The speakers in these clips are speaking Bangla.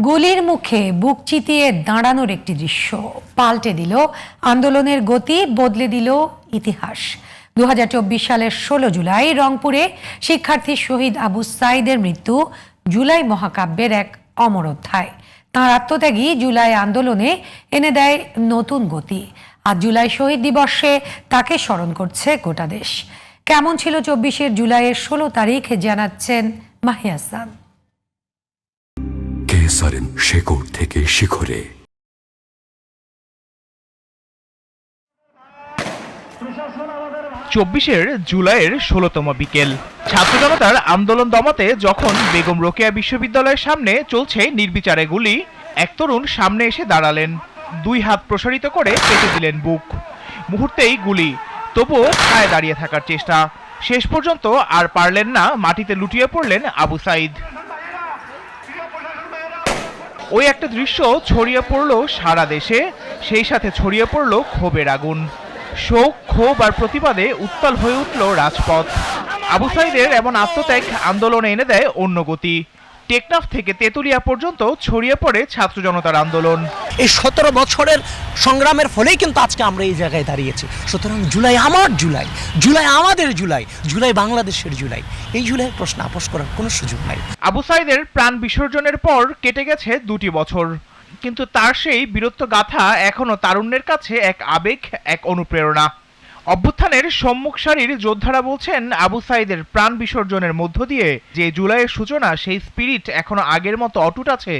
গুলির মুখে বুক চিতিয়ে দাঁড়ানোর একটি দৃশ্য পাল্টে দিল আন্দোলনের গতি, বদলে দিল ইতিহাস। 2024 সালের 16 জুলাই রংপুরে শিক্ষার্থী শহীদ আবু সাঈদের মৃত্যু জুলাই মহাকাব্যের এক অমর অধ্যায়। তাঁর আত্মত্যাগী জুলাই আন্দোলনে এনে দেয় নতুন গতি। আজ জুলাই শহীদ দিবসে তাকে স্মরণ করছে গোটা দেশ। কেমন ছিল 24 জুলাইয়ের 16 তারিখ জানাচ্ছেন মাহি হাসান। কেসারেন শেকড় থেকে শিখরে। 24 জুলাইয়ের 16তম বিকেল, ছাত্র জনতার আন্দোলন দমাতে যখন বেগম রোকেয়া বিশ্ববিদ্যালয়ের সামনে চলছে নির্বিচারে গুলি, এক তরুণ সামনে এসে দাঁড়ালেন, দুই হাত প্রসারিত করে কেটে দিলেন বুক। মুহূর্তেই গুলি, তবুও ঠায় দাঁড়িয়ে থাকার চেষ্টা। শেষ পর্যন্ত আর পারলেন না, মাটিতে লুটিয়ে পড়লেন আবু সাঈদ। ওই একটা দৃশ্য ছড়িয়ে পড়ল সারা দেশে, সেই সাথে ছড়িয়ে পড়ল ক্ষোভের আগুন। শোক, ক্ষোভ আর প্রতিবাদে উত্তাল হয়ে উঠল রাজপথ। আবু সাঈদের এমন আত্মত্যাগ আন্দোলনে এনে দেয় অন্য গতি। টেকনাফ থেকে তেতুলিয়া পর্যন্ত ছড়িয়ে পড়ে ছাত্র জনতার আন্দোলন। এই 17 বছরের সংগ্রামের ফলেই কিন্তু আজকে আমরা এই জায়গায় দাঁড়িয়েছি। সুতরাং জুলাই আমার জুলাই, জুলাই আমাদের জুলাই, জুলাই বাংলাদেশের জুলাই। এই জুলাইয়ের প্রশ্ন আপোষ করার কোনো সুযোগ নাই। আবু সাঈদের প্রাণ বিসর্জনের পর কেটে গেছে 2টি বছর, কিন্তু তার সেই বীরত্ব গাথা এখনো তারুণ্যের কাছে এক আবেগ, এক অনুপ্রেরণা। অভ্যুত্থানের সম্মুখ সারির যোদ্ধারা বলছেন, আবু সাঈদের প্রাণ বিসর্জনের মধ্য দিয়ে যে জুলাইয়ের সূচনা, সেই স্পিরিট এখনো আগের মতো অটুট আছে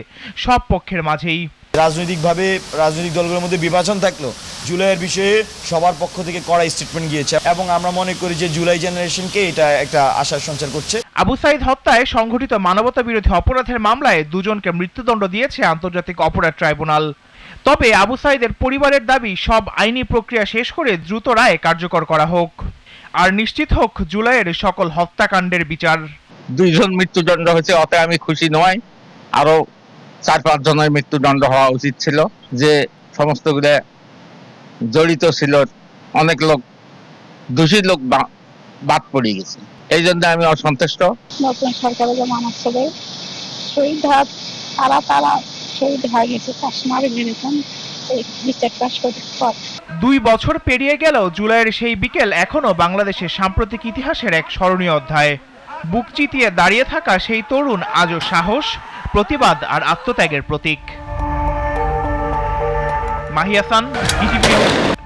সব পক্ষের মাঝেই। রাজনৈতিকভাবে রাজনৈতিক দলগুলোর মধ্যে বিভাজন থাকলো, জুলাইয়ের বিষয়ে সবার পক্ষ থেকে কড়া স্টেটমেন্ট গিয়েছে এবং আমরা মনে করি যে জুলাই জেনারেশনকে এটা একটা আশার সঞ্চার করছে। আবু সাঈদ হত্যায় সংঘটিত মানবতা বিরোধী অপরাধের মামলায় 2 জনকে মৃত্যুদণ্ড দিয়েছে আন্তর্জাতিক অপরাধ ট্রাইব্যুনাল। তবে আবু সাঈদের পরিবারের দাবি, সব আইনি প্রক্রিয়া শেষ করে দ্রুত রায় কার্যকর করা হোক, আর নিশ্চিত হোক জুলাইয়ের সকল হত্যাকাণ্ডের বিচার। 2 জন মৃত্যুদণ্ড হয়েছে, অতে আমি খুশি নয়। আরো 4-5 জনের মৃত্যুদণ্ড হওয়া উচিত ছিল। যে সমস্তগুলো জড়িত ছিল, অনেক লোক, দোষী লোক বাদ পড়ে গেছে, এই জন্য আমি অসন্তুষ্ট। নতুন সরকারের যে আমার ছেলে শহীদ হাত তারা শহীদ হয়ে গেছে, কাশ্মীরে মেরেছেন, এই বিচার পাশ করতে পর 2 বছর পেরিয়ে গেল, জুলাইয়ের সেই বিকেল এখনো বাংলাদেশের সাম্প্রতিক ইতিহাসের এক স্মরণীয় অধ্যায়। বুক চিতিয়ে দাঁড়িয়ে থাকা সেই তরুণ আজও সাহস, প্রতিবাদ আর আত্মত্যাগের প্রতীক। মাহি হাসান,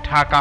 ঢাকা।